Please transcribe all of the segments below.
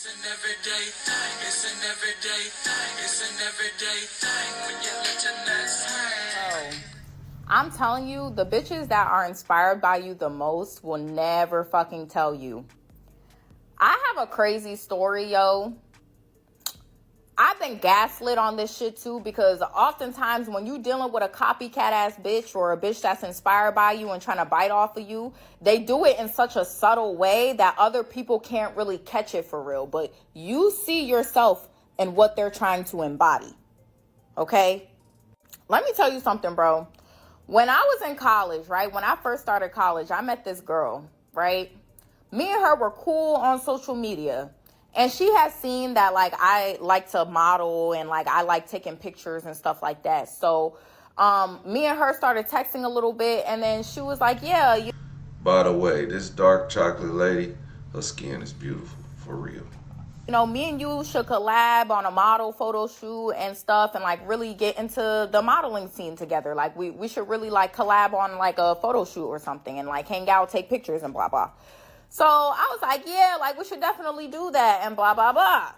It's an everyday thing. It's an everyday thing. It's an everyday thing when you let your nuts hang. I'm telling you, the bitches that are inspired by you the most will never fucking tell you. I have a crazy story, yo. I've been gaslit on this shit too, because oftentimes when you dealing with a copycat ass bitch or a bitch that's inspired by you and trying to bite off of you, they do it in such a subtle way that other people can't really catch it for real. But you see yourself in what they're trying to embody. Okay? Let me tell you something, bro. When I was in college, right? When I first started college, I met this girl, right? Me and her were cool on social media. And she has seen that, like, I like to model and, like, I like taking pictures and stuff like that. So, me and her started texting a little bit, and then she was like, yeah. By the way, this dark chocolate lady, her skin is beautiful, for real. You know, me and you should collab on a model photo shoot and stuff and, like, really get into the modeling scene together. Like, we should really, like, collab on, like, a photo shoot or something and, like, hang out, take pictures and blah, blah. So I was like, yeah, like, we should definitely do that and blah, blah, blah.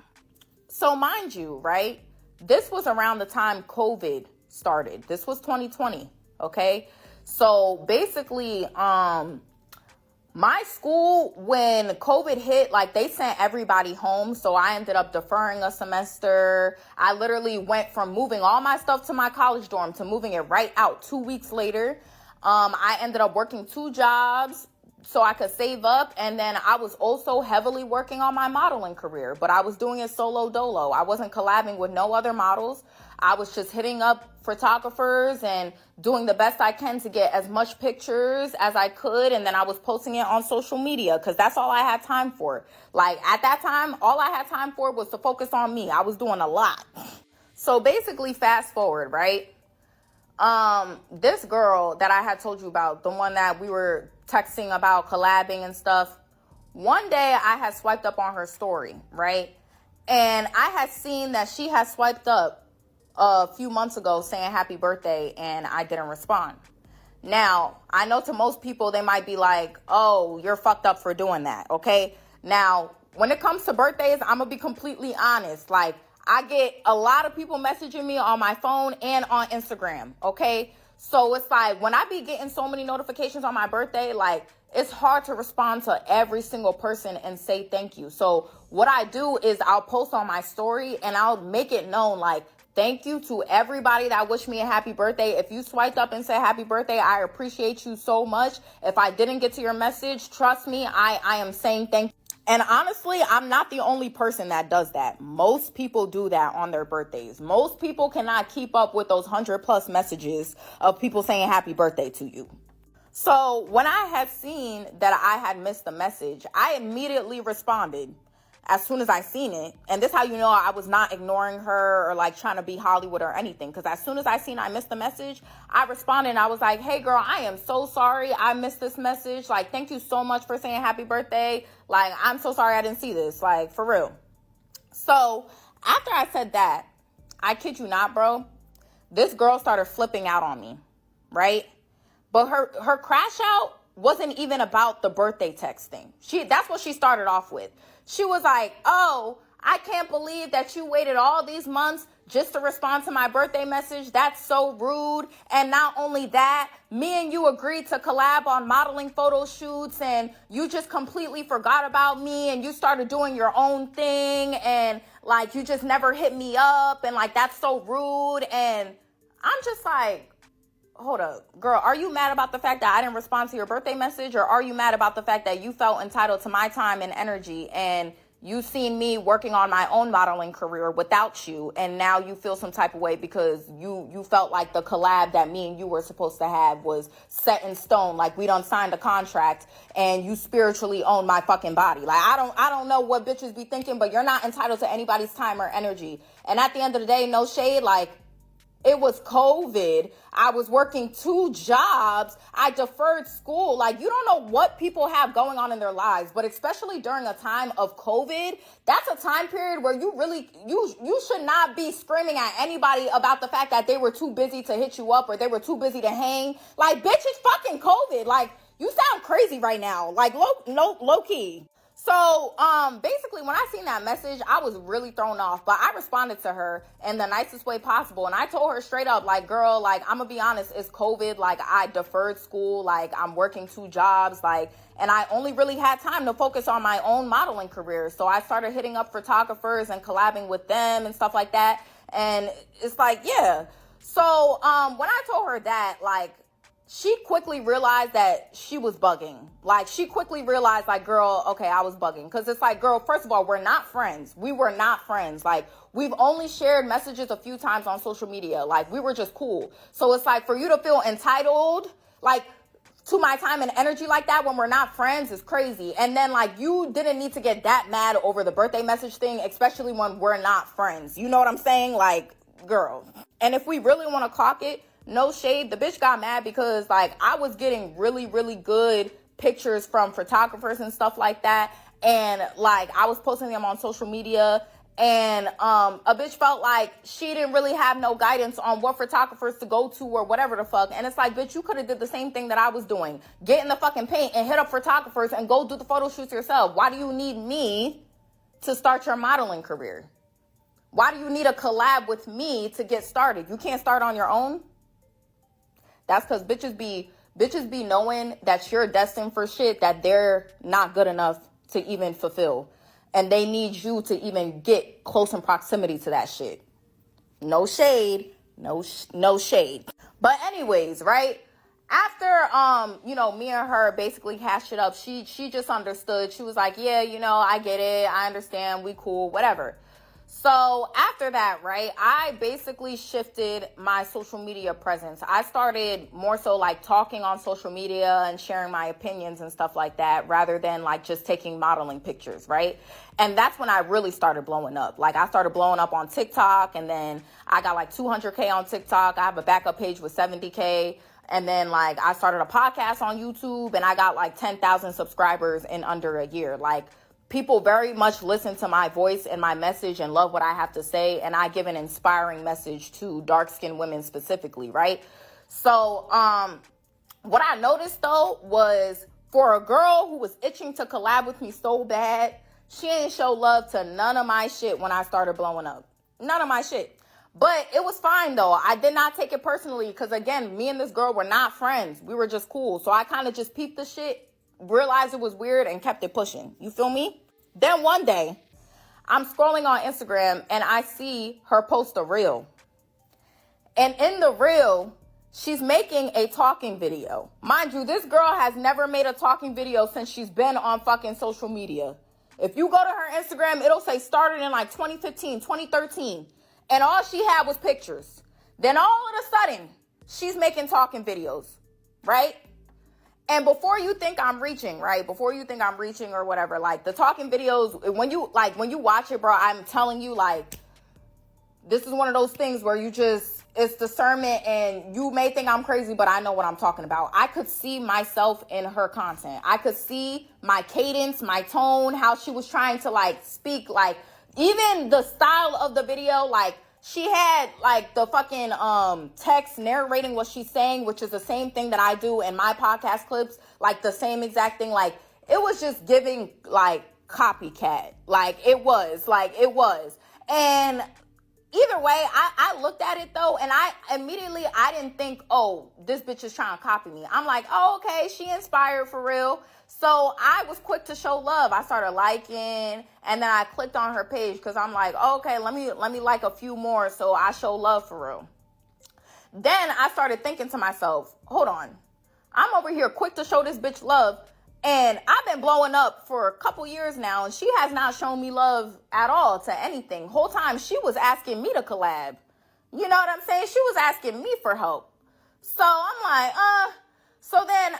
So mind you, right, this was around the time COVID started. This was 2020, okay? So basically, my school, when COVID hit, like, they sent everybody home. So I ended up deferring a semester. I literally went from moving all my stuff to my college dorm to moving it right out 2 weeks later. I ended up working 2 jobs so I could save up. And then I was also heavily working on my modeling career, but I was doing it solo dolo. I wasn't collabing with no other models. I was just hitting up photographers and doing the best I can to get as much pictures as I could. And then I was posting it on social media because that's all I had time for. Like, at that time, all I had time for was to focus on me. I was doing a lot. So basically, fast forward, right? This girl that I had told you about, the one that we were texting about collabing and stuff, one day I had swiped up on her story, right? And I had seen that she had swiped up a few months ago saying happy birthday, and I didn't respond. Now, I know to most people, they might be like, oh, you're fucked up for doing that, okay? Now, when it comes to birthdays, I'm gonna be completely honest. Like, I get a lot of people messaging me on my phone and on Instagram, okay? So it's like, when I be getting so many notifications on my birthday, like, it's hard to respond to every single person and say thank you. So what I do is I'll post on my story and I'll make it known, like, thank you to everybody that wished me a happy birthday. If you swiped up and said happy birthday, I appreciate you so much. If I didn't get to your message, trust me, I am saying thank you. And honestly, I'm not the only person that does that. Most people do that on their birthdays. Most people cannot keep up with those 100+ messages of people saying happy birthday to you. So when I had seen that I had missed the message, I immediately responded as soon as I seen it. And this is how you know I was not ignoring her or like trying to be Hollywood or anything. Because as soon as I seen I missed the message, I responded and I was like, hey girl, I am so sorry I missed this message. Like, thank you so much for saying happy birthday. Like, I'm so sorry I didn't see this. Like, for real. So after I said that, I kid you not, bro, this girl started flipping out on me, right? But her crash out wasn't even about the birthday text thing. That's what she started off with. She was like, oh, I can't believe that you waited all these months just to respond to my birthday message. That's so rude. And not only that, me and you agreed to collab on modeling photo shoots and you just completely forgot about me and you started doing your own thing and like you just never hit me up and like that's so rude. And I'm just like, hold up, girl, are you mad about the fact that I didn't respond to your birthday message, or are you mad about the fact that you felt entitled to my time and energy and you seen me working on my own modeling career without you, and now you feel some type of way because you felt like the collab that me and you were supposed to have was set in stone, like we done signed a contract and you spiritually own my fucking body. Like, I don't know what bitches be thinking, but you're not entitled to anybody's time or energy. And at the end of the day, no shade, like, it was COVID. I was working 2 jobs. I deferred school. Like, you don't know what people have going on in their lives, but especially during a time of COVID, that's a time period where you should not be screaming at anybody about the fact that they were too busy to hit you up or they were too busy to hang. Like, bitch, it's fucking COVID. Like, you sound crazy right now. Like, low key. So, basically, when I seen that message, I was really thrown off, but I responded to her in the nicest way possible. And I told her straight up, like, girl, like, I'm gonna be honest, it's COVID. Like, I deferred school. Like, I'm working 2 jobs. Like, and I only really had time to focus on my own modeling career. So I started hitting up photographers and collabing with them and stuff like that. And it's like, yeah. So, when I told her that, like, she quickly realized that she was bugging. Like, she quickly realized, like, girl, okay, I was bugging. Because it's like, girl, first of all, we're not friends. We were not friends. Like, we've only shared messages a few times on social media. Like, we were just cool. So it's like, for you to feel entitled, like, to my time and energy like that when we're not friends is crazy. And then, like, you didn't need to get that mad over the birthday message thing, especially when we're not friends. You know what I'm saying? Like, girl. And if we really want to clock it, no shade, the bitch got mad because, like, I was getting really, really good pictures from photographers and stuff like that. And, like, I was posting them on social media. And a bitch felt like she didn't really have no guidance on what photographers to go to or whatever the fuck. And it's like, bitch, you could have did the same thing that I was doing. Get in the fucking paint and hit up photographers and go do the photo shoots yourself. Why do you need me to start your modeling career? Why do you need a collab with me to get started? You can't start on your own? That's because bitches be knowing that you're destined for shit that they're not good enough to even fulfill. And they need you to even get close in proximity to that shit. No shade. No shade. But anyways, right? After, me and her basically hashed it up, she just understood. She was like, yeah, I get it. I understand. We cool, whatever. So after that, right, I basically shifted my social media presence. I started more so like talking on social media and sharing my opinions and stuff like that rather than like just taking modeling pictures, right? And that's when I really started blowing up. Like, I started blowing up on TikTok, and then I got like 200K on TikTok. I have a backup page with 70K. And then, like, I started a podcast on YouTube, and I got like 10,000 subscribers in under a year. Like, people very much listen to my voice and my message and love what I have to say. And I give an inspiring message to dark-skinned women specifically, right? So what I noticed, though, was for a girl who was itching to collab with me so bad, she ain't show love to none of my shit when I started blowing up. None of my shit. But it was fine, though. I did not take it personally because, again, me and this girl were not friends. We were just cool. So I kind of just peeped the shit, realized it was weird, and kept it pushing. You feel me? Then one day, I'm scrolling on Instagram, and I see her post a reel. And in the reel, she's making a talking video. Mind you, this girl has never made a talking video since she's been on fucking social media. If you go to her Instagram, it'll say started in like 2015, 2013. And all she had was pictures. Then all of a sudden, she's making talking videos, right? And before you think I'm reaching, right? Before you think I'm reaching or whatever, like the talking videos, when you watch it, bro, I'm telling you, like, this is one of those things where it's discernment, and you may think I'm crazy, but I know what I'm talking about. I could see myself in her content. I could see my cadence, my tone, how she was trying to like speak, like even the style of the video, like she had like the fucking text narrating what she's saying, which is the same thing that I do in my podcast clips, like the same exact thing. Like, it was just giving like copycat. Like it was. And either way, I looked at it though, and I didn't think, oh, this bitch is trying to copy me. I'm like, oh, okay, she inspired for real. So I was quick to show love. I started liking, and then I clicked on her page because I'm like, oh, okay, let me like a few more so I show love for real. Then I started thinking to myself, hold on, I'm over here quick to show this bitch love, and I've been blowing up for a couple years now, and she has not shown me love at all to anything. Whole time she was asking me to collab. You know what I'm saying? She was asking me for help. So I'm like, So then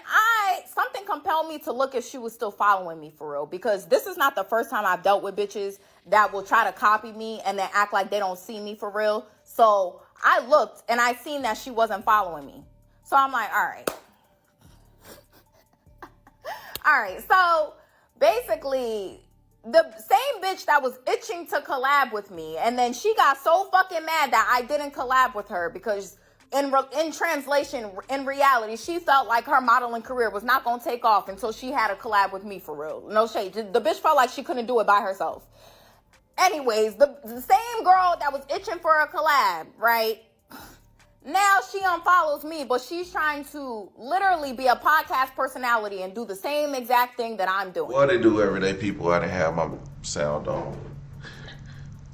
something compelled me to look if she was still following me for real, because this is not the first time I've dealt with bitches that will try to copy me and then act like they don't see me for real. So I looked and I seen that she wasn't following me. So I'm like, all right. So basically, the same bitch that was itching to collab with me, and then she got so fucking mad that I didn't collab with her because in translation, in reality, she felt like her modeling career was not going to take off until she had a collab with me, for real. No shade. The bitch felt like she couldn't do it by herself. Anyways, the same girl that was itching for a collab, right? Now she unfollows me, but she's trying to literally be a podcast personality and do the same exact thing that I'm doing. What they do, everyday people? I didn't have my sound on.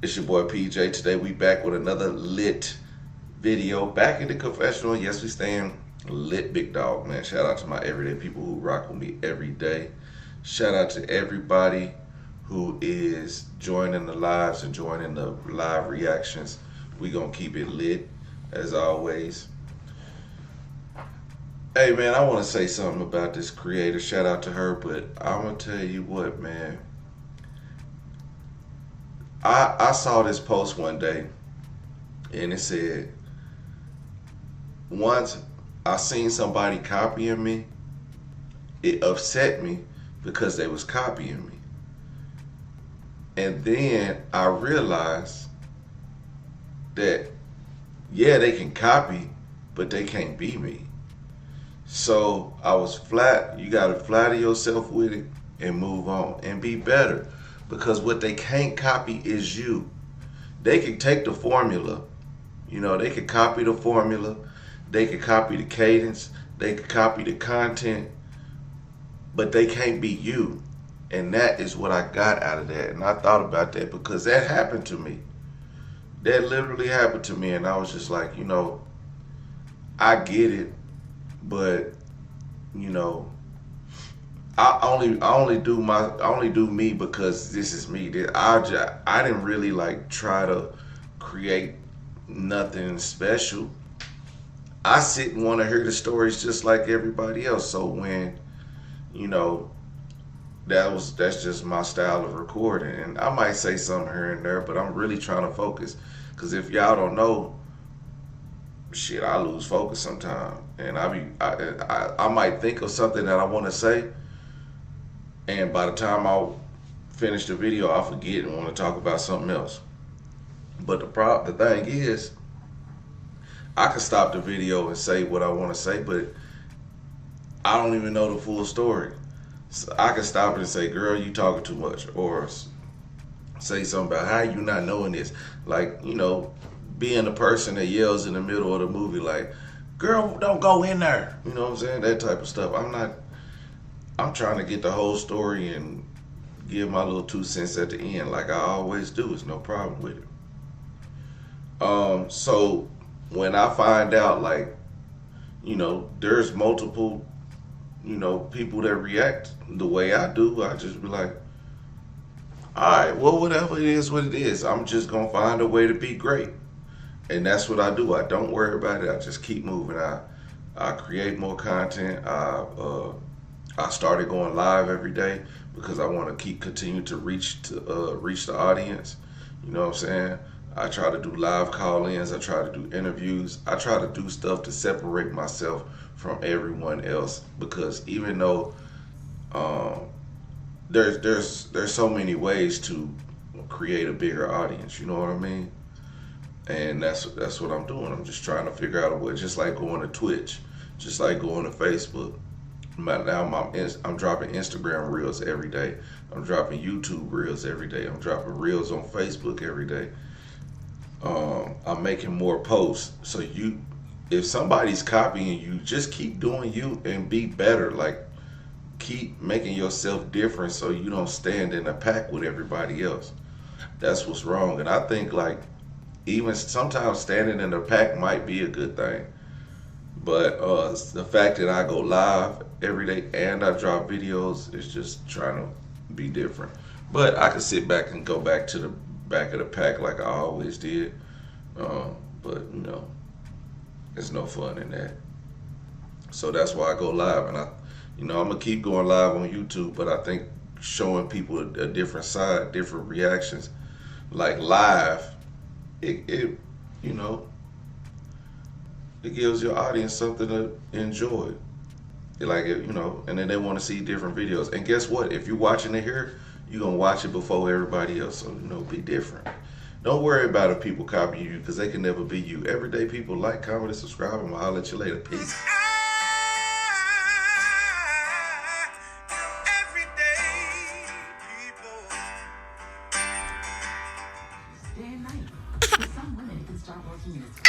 It's your boy PJ. Today we back with another lit video. Back in the confessional. Yes, we staying lit, big dog, man. Shout out to my everyday people who rock with me every day. Shout out to everybody who is joining the lives and joining the live reactions. We gonna keep it lit as always. Hey man, I want to say something about this creator. Shout out to her, but I'm gonna tell you what, man. I saw this post one day and it said, once I seen somebody copying me, it upset me because they was copying me. And then I realized that, yeah, they can copy, but they can't be me. So I was flat. You gotta flatter yourself with it and move on and be better. Because what they can't copy is you. They can take the formula. You know, they can copy the formula. They can copy the cadence. They can copy the content. But they can't be you. And that is what I got out of that. And I thought about that because that happened to me. That literally happened to me. And I was just like, you know, I get it. But, you know, I only do me because this is me. I didn't really like try to create nothing special. I sit and want to hear the stories just like everybody else. So when, you know, that's just my style of recording, and I might say something here and there, but I'm really trying to focus. Cause if y'all don't know, shit, I lose focus sometimes, and I might think of something that I want to say. And by the time I finish the video, I forget and want to talk about something else. But the thing is, I can stop the video and say what I want to say, but I don't even know the full story. So I can stop it and say, girl, you talking too much. Or say something about how you not knowing this. Like, you know, being the person that yells in the middle of the movie like, girl, don't go in there. You know what I'm saying? That type of stuff. I'm trying to get the whole story and give my little 2 cents at the end like I always do. It's no problem with it. So when I find out, like, you know, there's multiple, you know, people that react the way I do, I just be like, all right, well, whatever it is, what it is. I'm just going to find a way to be great. And that's what I do. I don't worry about it. I just keep moving. I create more content. I started going live every day because I want to continue to reach the audience. You know what I'm saying? I try to do live call-ins. I try to do interviews. I try to do stuff to separate myself from everyone else, because even though there's so many ways to create a bigger audience. You know what I mean? And that's what I'm doing. I'm just trying to figure out a way, just like going to Twitch, just like going to Facebook. Now I'm dropping Instagram reels every day. I'm dropping YouTube reels every day. I'm dropping reels on Facebook every day. I'm making more posts. So if somebody's copying you, just keep doing you and be better. Like, keep making yourself different so you don't stand in a pack with everybody else. That's what's wrong. And I think, like, even sometimes standing in a pack might be a good thing. But the fact that I go live every day and I drop videos is just trying to be different. But I can sit back and go back to the back of the pack like I always did. But, you know, there's no fun in that. So that's why I go live. And I'm going to keep going live on YouTube. But I think showing people a different side, different reactions, like live, it you know, it gives your audience something to enjoy. Like, you know, and then they want to see different videos. And guess what? If you're watching it here, you're going to watch it before everybody else. So, you know, be different. Don't worry about if people copy you because they can never be you. Everyday people, like, comment, and subscribe. I'm going to holler at you later. Peace. Everyday people. Day and night. For some women, it can start working in its